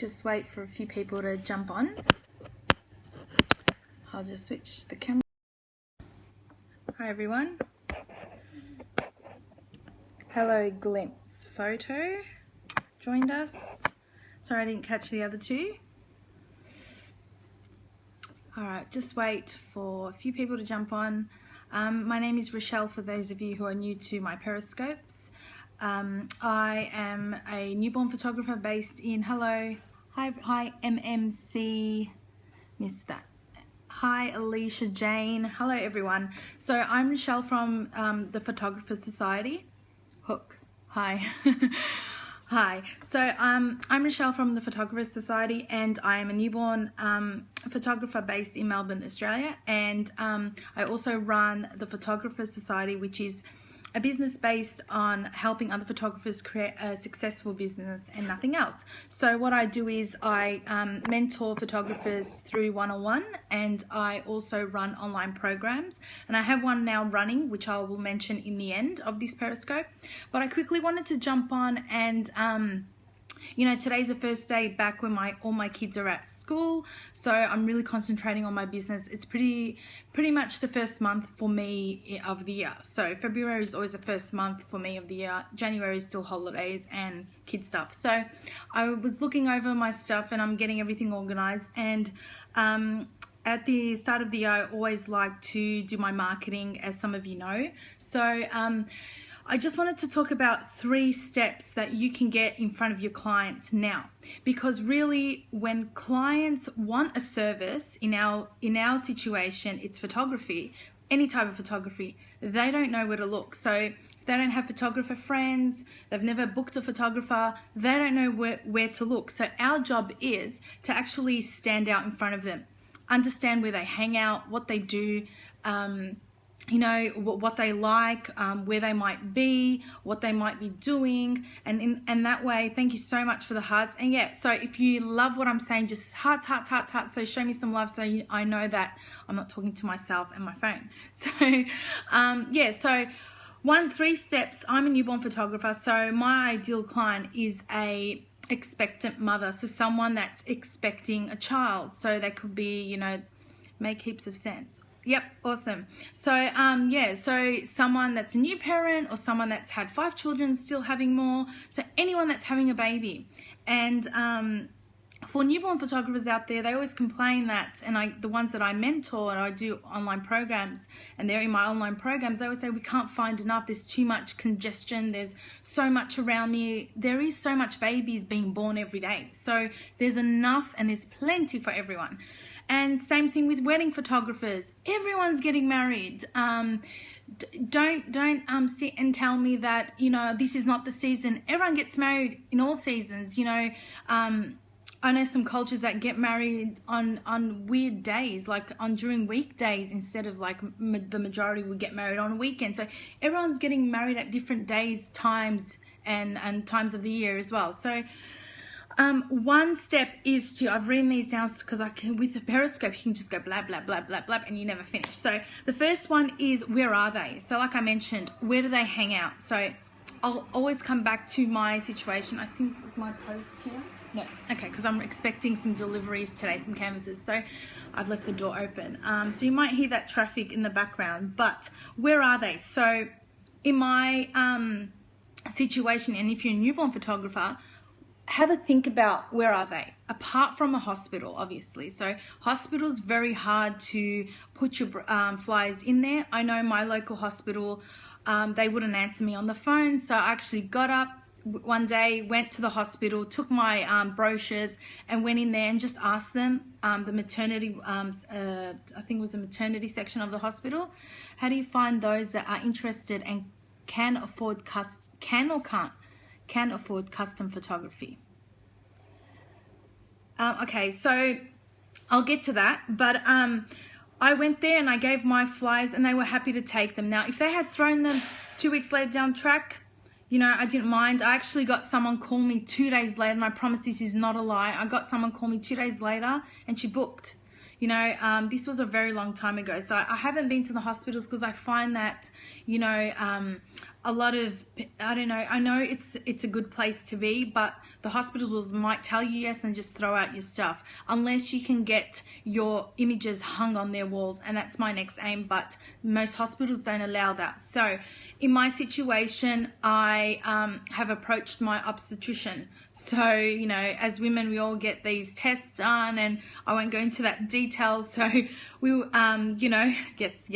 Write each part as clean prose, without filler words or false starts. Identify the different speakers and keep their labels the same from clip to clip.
Speaker 1: just wait for a few people to jump on. I'll just switch the camera. Hi everyone. Hello Glimpse Photo joined us. Sorry I didn't catch the other two. Alright, just wait for a few people to jump on. My name is Rochelle for those of you who are new to my periscopes. I am a newborn photographer based in, hi MMC, missed that. Hi Alicia Jane, hello everyone. So I'm Rochelle from the Photographers Society. Hook, hi. Hi, so I'm Rochelle from the Photographers Society, and I am a newborn photographer based in Melbourne, Australia, and I also run the Photographers Society, which is a business based on helping other photographers create a successful business and nothing else. So what I do is I mentor photographers through one-on-one, and I also run online programs, and I have one now running which I will mention in the end of this periscope. But I quickly wanted to jump on and you know, today's the first day back when all my kids are at school, so I'm really concentrating on my business. It's pretty much the first month for me of the year. So February is always the first month for me of the year. January is still holidays and kid stuff. So I was looking over my stuff and I'm getting everything organized, and at the start of the year I always like to do my marketing, as some of you know. So I just wanted to talk about 3 steps that you can get in front of your clients now, because really when clients want a service, in our situation it's photography, any type of photography, they don't know where to look. So if they don't have photographer friends, they've never booked a photographer, they don't know where to look. So our job is to actually stand out in front of them, understand where they hang out, what they do, you know, what they like, where they might be, what they might be doing, and that way, thank you so much for the hearts. And yeah, so if you love what I'm saying, just hearts, so show me some love, so I know that I'm not talking to myself and my phone. So yeah, so 3 steps. I'm a newborn photographer, so my ideal client is a expectant mother, so someone that's expecting a child. So they could be, you know, make heaps of sense. Yep, awesome. So yeah, so someone that's a new parent, or someone that's had 5 children, still having more, so anyone that's having a baby. And for newborn photographers out there, they always complain that, and the ones that I mentor and I do online programs, and they're in my online programs, they always say we can't find enough, there's too much congestion, there's so much around me. There is so much babies being born every day, so there's enough and there's plenty for everyone. And same thing with wedding photographers. Everyone's getting married. Don't sit and tell me that, you know, this is not the season. Everyone gets married in all seasons. You know, I know some cultures that get married on weird days, like during weekdays, instead of like the majority would get married on a weekend. So everyone's getting married at different days, times, and times of the year as well. So one step is to, I've written these down because I can, with the periscope, you can just go blah, blah, blah, blah, blah, and you never finish. So the first one is, where are they? So like I mentioned, where do they hang out? So I'll always come back to my situation. I think with my post here. No, okay, because I'm expecting some deliveries today, some canvases. So I've left the door open. So you might hear that traffic in the background, but where are they? So in my situation, and if you're a newborn photographer, have a think about where are they, apart from a hospital, obviously. So hospital's very hard to put your flyers in there. I know my local hospital, they wouldn't answer me on the phone, so I actually got up one day, went to the hospital, took my brochures and went in there and just asked them, the maternity, I think it was the maternity section of the hospital, how do you find those that are interested and can afford can afford custom photography? Okay, so I'll get to that, but I went there and I gave my flyers and they were happy to take them. Now, if they had thrown them 2 weeks later down the track, you know, I didn't mind. I actually got someone call me 2 days later, and I promise this is not a lie. I got someone call me 2 days later and she booked. You know, this was a very long time ago. So I haven't been to the hospitals because I find that, you know, a lot of, I don't know, I know it's a good place to be, but the hospitals might tell you yes and just throw out your stuff unless you can get your images hung on their walls, and that's my next aim, but most hospitals don't allow that. So in my situation, I have approached my obstetrician. So, you know, as women, we all get these tests done, and I won't go into that detail. So we, you know, yes,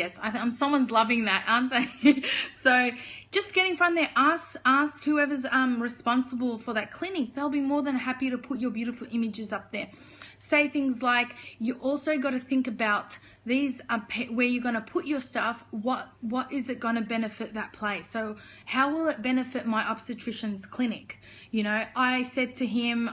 Speaker 1: someone's loving that, aren't they? So just get in front there, ask whoever's responsible for that clinic. They'll be more than happy to put your beautiful images up there. Say things like, you also got to think about these where you're going to put your stuff. What is it going to benefit that place? So how will it benefit my obstetrician's clinic? You know, I said to him,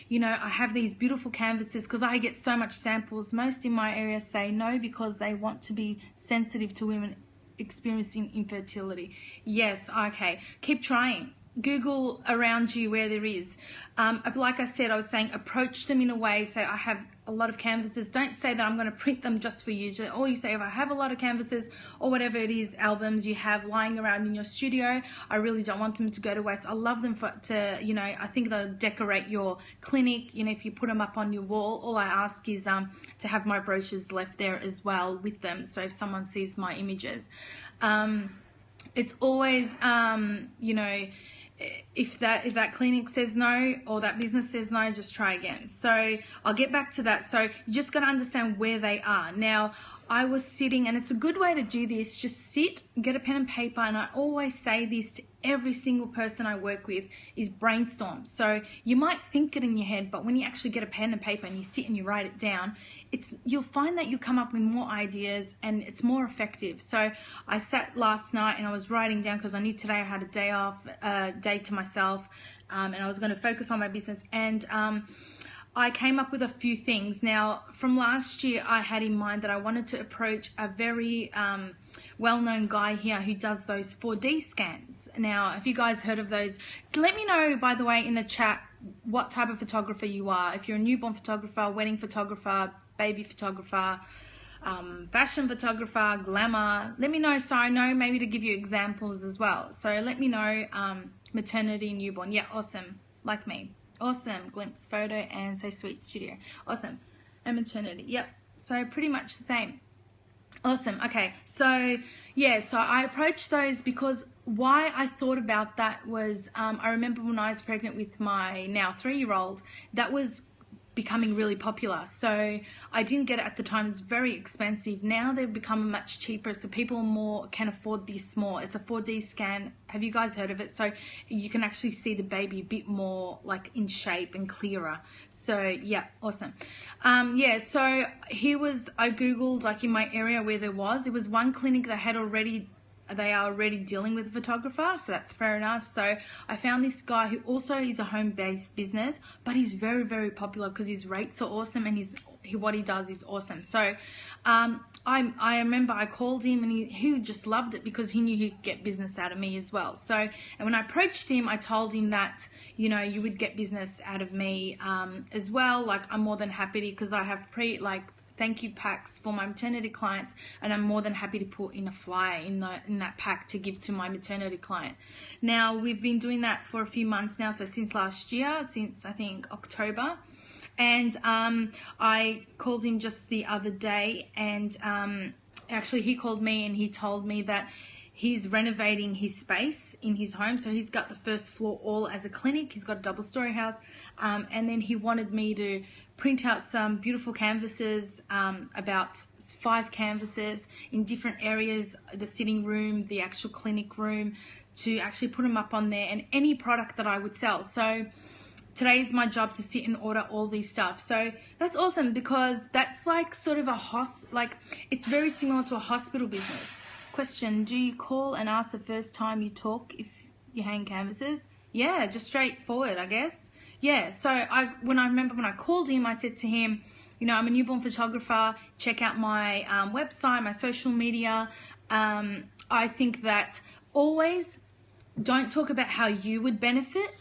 Speaker 1: you know, I have these beautiful canvases because I get so much samples. Most in my area say no because they want to be sensitive to women experiencing infertility. Yes, okay, keep trying. Google around you where there is. Like I said, I was saying, approach them in a way. Say, I have a lot of canvases. Don't say that I'm going to print them just for you. Or you say, if I have a lot of canvases or whatever it is, albums you have lying around in your studio, I really don't want them to go to waste. I love them you know, I think they'll decorate your clinic. You know, if you put them up on your wall, all I ask is to have my brochures left there as well with them. So if someone sees my images, it's always, you know, if that clinic says no or that business says no, just try again. So I'll get back to that. So you just got to understand where they are. Now, I was sitting, and it's a good way to do this, just sit, get a pen and paper, and I always say this to every single person I work with, is brainstorm. So you might think it in your head, but when you actually get a pen and paper and you sit and you write it down, you'll find that you come up with more ideas and it's more effective. So I sat last night and I was writing down because I knew today I had a day off, day to myself, and I was going to focus on my business, and I came up with a few things. Now, from last year, I had in mind that I wanted to approach a very well-known guy here who does those 4D scans. Now, have you guys heard of those? Let me know, by the way, in the chat, what type of photographer you are. If you're a newborn photographer, wedding photographer, baby photographer, fashion photographer, glamour. Let me know so I know maybe to give you examples as well. So let me know, maternity, newborn. Yeah, awesome. Like me. Awesome. Glimpse photo and Say Sweet Studio. Awesome. And maternity. Yep. So pretty much the same. Awesome. Okay. So yeah, so I approached those because why I thought about that was I remember when I was pregnant with my now 3-year-old, that was becoming really popular. So I didn't get it at the time. It's very expensive. Now they've become much cheaper, so people more can afford this more. It's a 4D scan. Have you guys heard of it? So you can actually see the baby a bit more like in shape and clearer. So yeah, awesome. Yeah, so I Googled like in my area where there was, it was one clinic that had they are already dealing with a photographer, so that's fair enough. So I found this guy who also is a home-based business, but he's very, very popular because his rates are awesome and what he does is awesome. So I remember I called him and he just loved it because he knew he could get business out of me as well. So, and when I approached him, I told him that, you know, you would get business out of me as well. Like, I'm more than happy to, because I have thank you packs for my maternity clients, and I'm more than happy to put in a flyer in that pack to give to my maternity client. Now, we've been doing that for a few months now, so since last year, since I think October, and I called him just the other day, and actually he called me and he told me that he's renovating his space in his home. So he's got the first floor all as a clinic. He's got a double-story house, and then he wanted me to print out some beautiful canvases, about 5 canvases in different areas, the sitting room, the actual clinic room, to actually put them up on there, and any product that I would sell. So today is my job to sit and order all these stuff. So that's awesome because that's like sort of it's very similar to a hospital business. Question, do you call and ask the first time you talk if you hang canvases? Yeah, just straightforward, I guess. Yeah, so I remember when I called him, I said to him, you know, I'm a newborn photographer. Check out my website, my social media. I think that always don't talk about how you would benefit.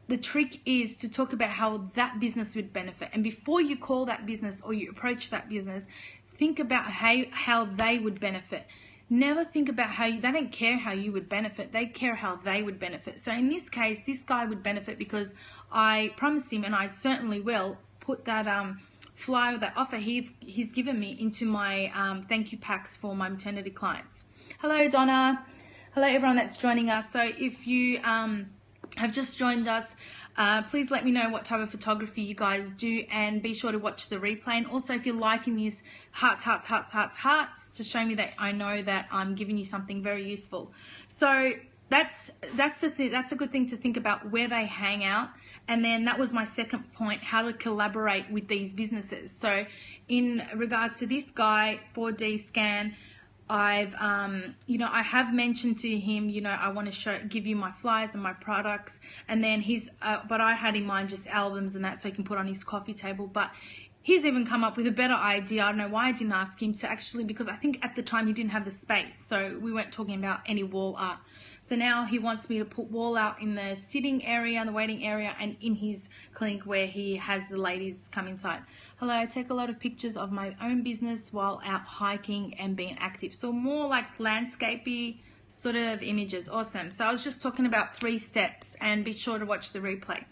Speaker 1: The trick is to talk about how that business would benefit. And before you call that business or you approach that business, think about how they would benefit. never think about how they don't care how you would benefit. They care how they would benefit. So in this case, this guy would benefit because I promised him, and I certainly will, put that flyer, that offer he's given me into my thank you packs for my maternity clients. Hello, Donna. Hello, everyone that's joining us. So if you have just joined us, please let me know what type of photography you guys do, and be sure to watch the replay. And also, if you're liking these hearts to show me that I know that I'm giving you something very useful. So that's the thing. That's a good thing to think about, where they hang out. And then that was my second point, how to collaborate with these businesses. So in regards to this guy, 4D Scan, I've I have mentioned to him, I want to give you my flyers and my products, and then but I had in mind just albums and that, so he can put on his coffee table. But he's even come up with a better idea. I don't know why I didn't ask him to, actually, because I think at the time he didn't have the space, so we weren't talking about any wall art. So now he wants me to put wall art in the sitting area, the waiting area, and in his clinic where he has the ladies come inside. Hello, I take a lot of pictures of my own business while out hiking and being active. So more like landscapey sort of images. Awesome. So I was just talking about 3 steps, and be sure to watch the replay.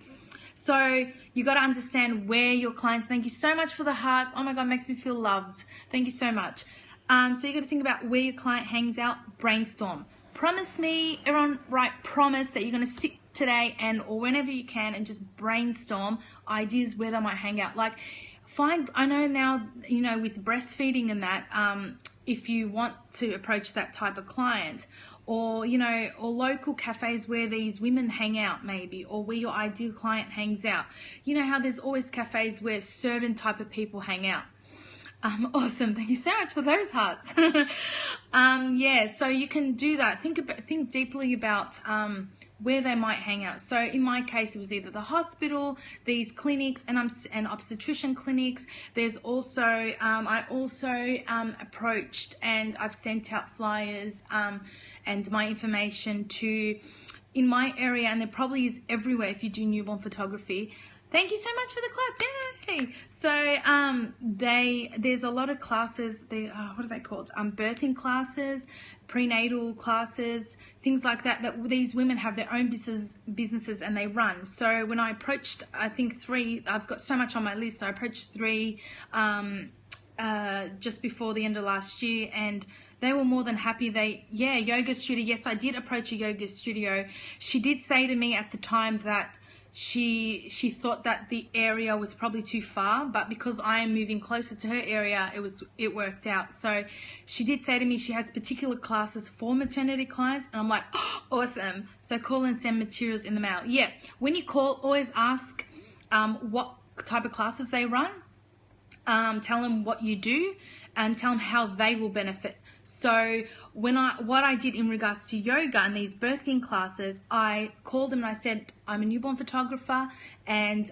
Speaker 1: So you got to understand where your clients, thank you so much for the hearts. Oh my God, makes me feel loved. Thank you so much. So you got to think about where your client hangs out, brainstorm. Promise me, everyone, promise that you're going to sit today or whenever you can and just brainstorm ideas where they might hang out. Like, I know now, with breastfeeding and that, if you want to approach that type of client, or local cafes where these women hang out, maybe, or where your ideal client hangs out. You know how there's always cafes where certain type of people hang out. Awesome. Thank you so much for those hearts. Yeah, so you can do that. Think deeply about where they might hang out. So in my case, it was either the hospital, these clinics, and obstetrician clinics. There's also, I also approached, and I've sent out flyers and my information in my area, and there probably is everywhere if you do newborn photography. Thank you so much for the claps. Yay! So there's a lot of classes. What are they called? Birthing classes, prenatal classes, things like that these women have their own businesses and they run. So when I approached, I think 3, I've got so much on my list. So I approached 3 just before the end of last year, and they were more than happy. Yoga studio. Yes, I did approach a yoga studio. She did say to me at the time that she thought that the area was probably too far, but because I am moving closer to her area, it worked out. So she did say to me she has particular classes for maternity clients, and I'm like, oh, awesome. So call and send materials in the mail. Yeah, when you call, always ask what type of classes they run. Tell them what you do, and tell them how they will benefit. So what I did in regards to yoga and these birthing classes, I called them and I said, I'm a newborn photographer, and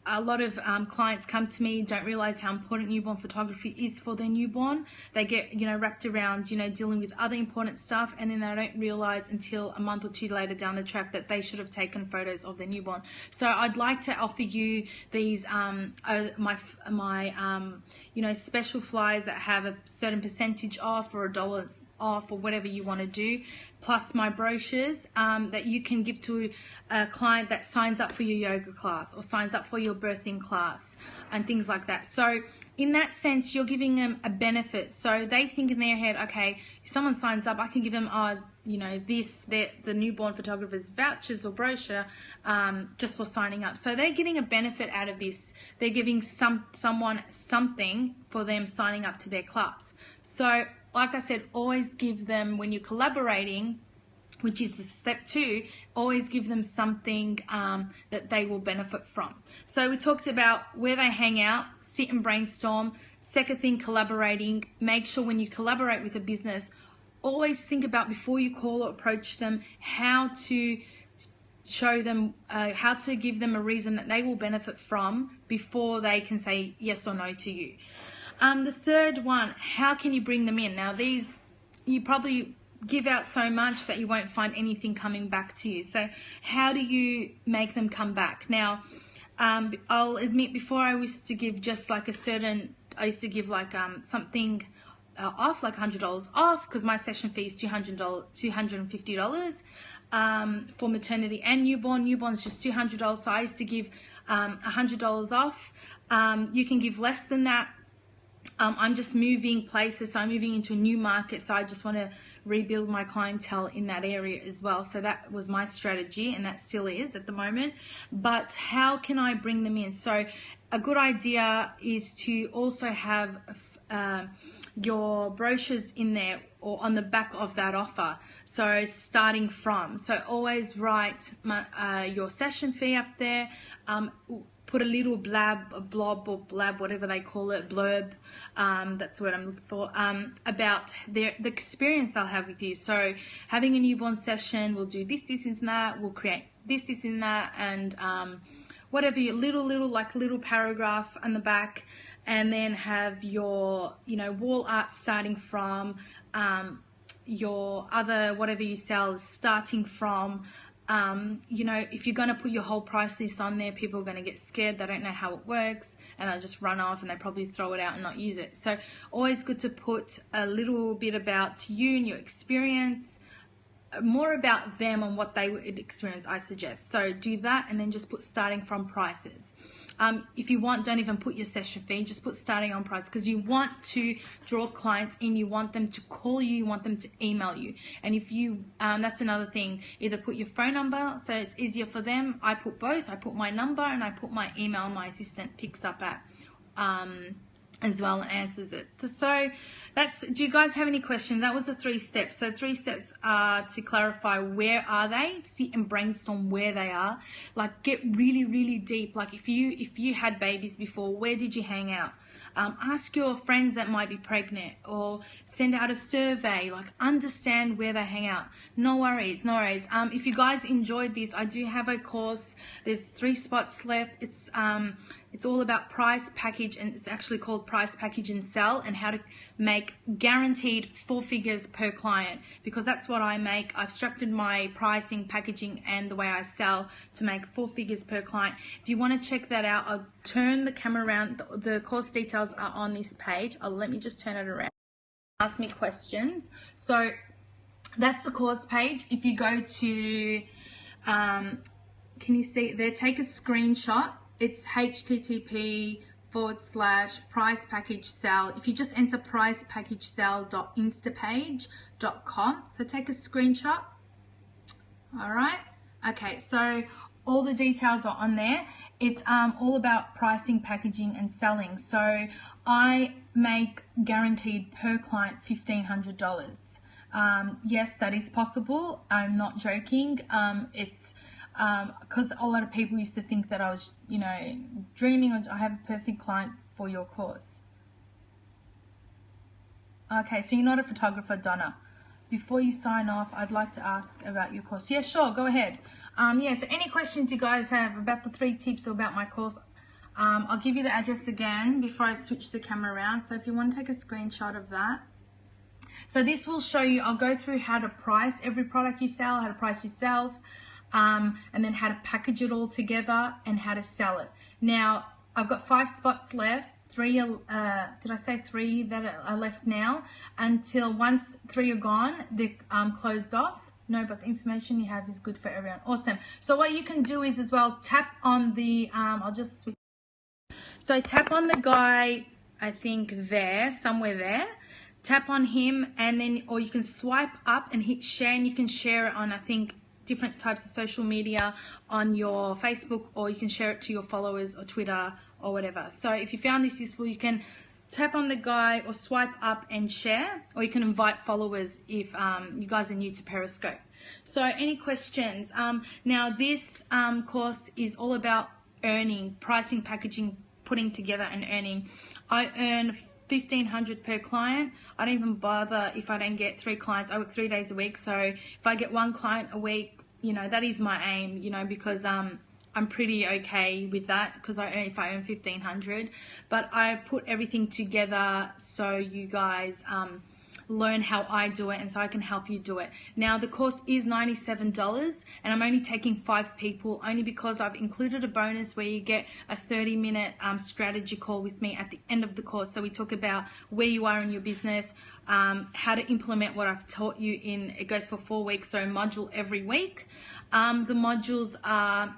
Speaker 1: a lot of clients come to me, don't realize how important newborn photography is for their newborn. They get, wrapped around, dealing with other important stuff, and then they don't realize until a month or 2 later down the track that they should have taken photos of their newborn. So I'd like to offer you these, my special flyers that have a certain percentage off or $1 off or whatever you want to do, plus my brochures that you can give to a client that signs up for your yoga class or signs up for your birthing class and things like that. So in that sense, you're giving them a benefit. So they think in their head, okay, if someone signs up, I can give them the newborn photographer's vouchers or brochure just for signing up. So they're getting a benefit out of this. They're giving someone something for them signing up to their class. So like I said, always give them, when you're collaborating, which is the step 2, always give them something that they will benefit from. So we talked about where they hang out, sit and brainstorm. Second thing, collaborating. Make sure when you collaborate with a business, always think about, before you call or approach them, how to show them, how to give them a reason that they will benefit from before they can say yes or no to you. The third one, how can you bring them in? Now these, you probably give out so much that you won't find anything coming back to you. So how do you make them come back? Now, I'll admit, before I used to give just like I used to give like something off, like $100 off, because my session fee is $250 for maternity and newborn. Newborn's just $200, so I used to give $100 off. You can give less than that. I'm just moving places, so I'm moving into a new market, so I just want to rebuild my clientele in that area as well. So that was my strategy, and that still is at the moment. But how can I bring them in? So a good idea is to also have your brochures in there or on the back of that offer. So starting from, so always write your session fee up there. Put a little blob or blab, whatever they call it, blurb, that's what I'm looking for, about the experience they'll have with you. So having a newborn session, we'll do this, and that, we'll create this, and that, and whatever, your little paragraph on the back, and then have your, wall art starting from, your other, whatever you sell is starting from. If you're going to put your whole price list on there, people are going to get scared. They don't know how it works, and they'll just run off, and they probably throw it out and not use it. So always good to put a little bit about you and your experience, more about them and what they would experience, I suggest. So do that, and then just put starting from prices. If you want, don't even put your session fee, just put starting on price, because you want to draw clients in, you want them to call you, you want them to email you. And if you, that's another thing, either put your phone number so it's easier for them. I put both. I put my number and I put my email. My assistant picks up at as well and answers it. So do you guys have any questions? That was the 3 steps. So 3 steps are to clarify where are they, sit and brainstorm where they are, like get really deep. Like if you had babies before, where did you hang out? Ask your friends that might be pregnant, or send out a survey, like understand where they hang out. No worries. If you guys enjoyed this, I do have a course. There's 3 spots left. It's all about price, package, and it's actually called Price, Package, and Sell, and how to make guaranteed 4 figures per client, because that's what I make. I've structured my pricing, packaging, and the way I sell to make 4 figures per client. If you want to check that out, I'll turn the camera around. The course details are on this page. Let me just turn it around. Ask me questions. So that's the course page. If you go to, can you see there, take a screenshot. It's http:/price package sell. If you just enter pricepackagesell.instapage.com, so take a screenshot. All right. Okay, so all the details are on there. It's all about pricing, packaging, and selling. So I make guaranteed per client $1,500. Yes, that is possible. I'm not joking. It's because a lot of people used to think that I was, dreaming of, I have a perfect client for your course. Okay, so you're not a photographer, Donna. Before you sign off, I'd like to ask about your course. Yeah, sure, go ahead. So any questions you guys have about the 3 tips or about my course, I'll give you the address again before I switch the camera around. So if you want to take a screenshot of that. So this will show you, I'll go through how to price every product you sell, how to price yourself, and then how to package it all together and how to sell it. Now, I've got 5 spots left. 3, did I say 3 that are left now? Until once 3 are gone, they're closed off. No, but the information you have is good for everyone. Awesome. So what you can do is as well, tap on the, I'll just switch. So tap on the guy, I think there, somewhere there. Tap on him, and then, or you can swipe up and hit share, and you can share it on, I think, different types of social media on your Facebook, or you can share it to your followers or Twitter or whatever. So if you found this useful, you can tap on the guy or swipe up and share, or you can invite followers if you guys are new to Periscope. So any questions? Now this course is all about earning, pricing, packaging, putting together and earning. I earn $1,500 per client. I don't even bother if I don't get 3 clients. I work 3 days a week, so if I get 1 client a week, that is my aim, because I'm pretty okay with that, because if I earn $1,500, but I put everything together so you guys learn how I do it, and so I can help you do it. Now the course is $97 and I'm only taking 5 people, only because I've included a bonus where you get a 30-minute strategy call with me at the end of the course. So we talk about where you are in your business, how to implement what I've taught you in, it goes for 4 weeks, so a module every week. The modules are,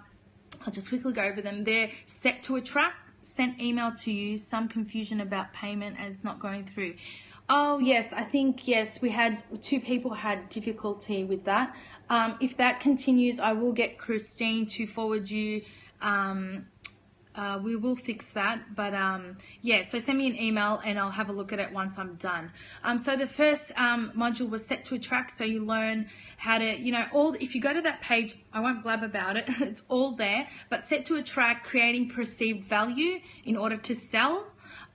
Speaker 1: I'll just quickly go over them. They're set to attract, sent email to you, some confusion about payment and it's not going through. Oh yes, I think yes, we had 2 people had difficulty with that. If that continues, I will get Christine to forward you. We will fix that, but yeah, so send me an email and I'll have a look at it once I'm done. So the first module was set to attract, so you learn how to, you know, if you go to that page, I won't blab about it, it's all there, but set to attract, creating perceived value in order to sell,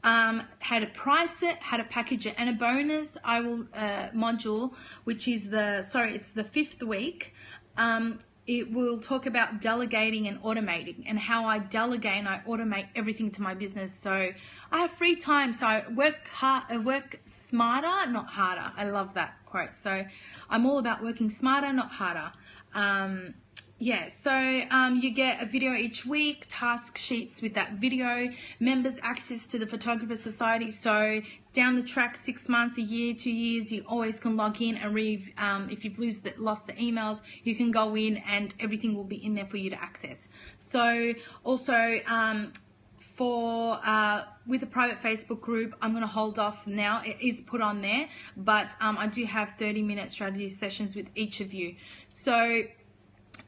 Speaker 1: how to price it, how to package it, and a bonus module, which is it's the 5th week. It will talk about delegating and automating, and how I delegate and I automate everything to my business. So I have free time, so I work smarter, not harder. I love that quote. So I'm all about working smarter, not harder. Yeah, so you get a video each week, task sheets with that video, members access to the Photographer Society. So down the track, 6 months, a year, 2 years, you always can log in and read. If you've lost the emails, you can go in and everything will be in there for you to access. So also with a private Facebook group, I'm going to hold off now. It is put on there, but I do have 30-minute strategy sessions with each of you. So,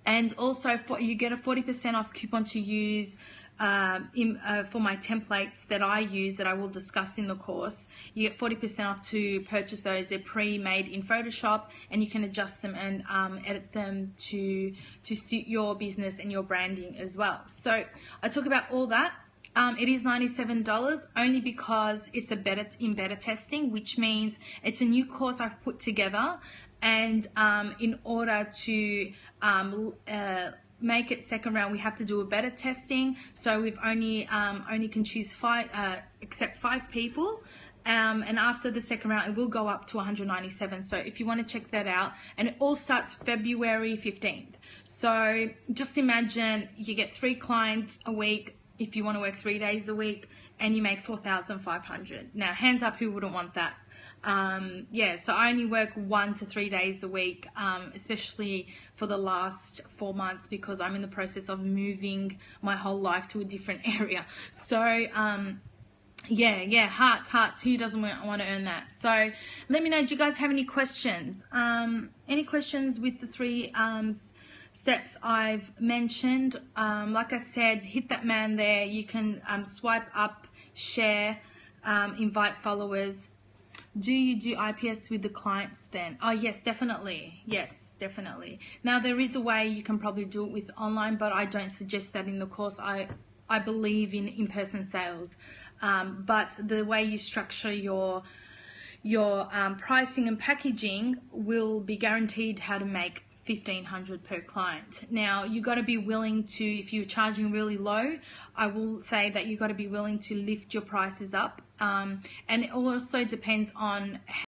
Speaker 1: and also you get a 40% off coupon to use for my templates that I use, that I will discuss in the course. You get 40% off to purchase those. They're pre-made in Photoshop and you can adjust them and edit them to suit your business and your branding as well. So I talk about all that. It is $97 only because it's in beta testing, which means it's a new course I've put together, and in order to make it second round, we have to do a beta testing. So we've only can choose accept 5 people. And after the second round, it will go up to 197. So if you want to check that out, and it all starts February 15th. So just imagine you get 3 clients a week if you want to work 3 days a week, and you make 4,500. Now, hands up, who wouldn't want that? Yeah, so I only work 1 to 3 days a week, especially for the last 4 months, because I'm in the process of moving my whole life to a different area. So yeah, hearts, who doesn't want to earn that? So let me know, do you guys have any questions? Any questions with the 3 steps I've mentioned? Like I said, hit that man there. You can swipe up, share, invite followers. Do you do IPS with the clients then? Oh yes, definitely. Yes, definitely. Now there is a way you can probably do it with online, but I don't suggest that in the course. I believe in in-person sales, but the way you structure your pricing and packaging will be guaranteed how to make $1,500 per client. Now you got to be willing to, if you're charging really low, I will say that you got to be willing to lift your prices up, and it also depends on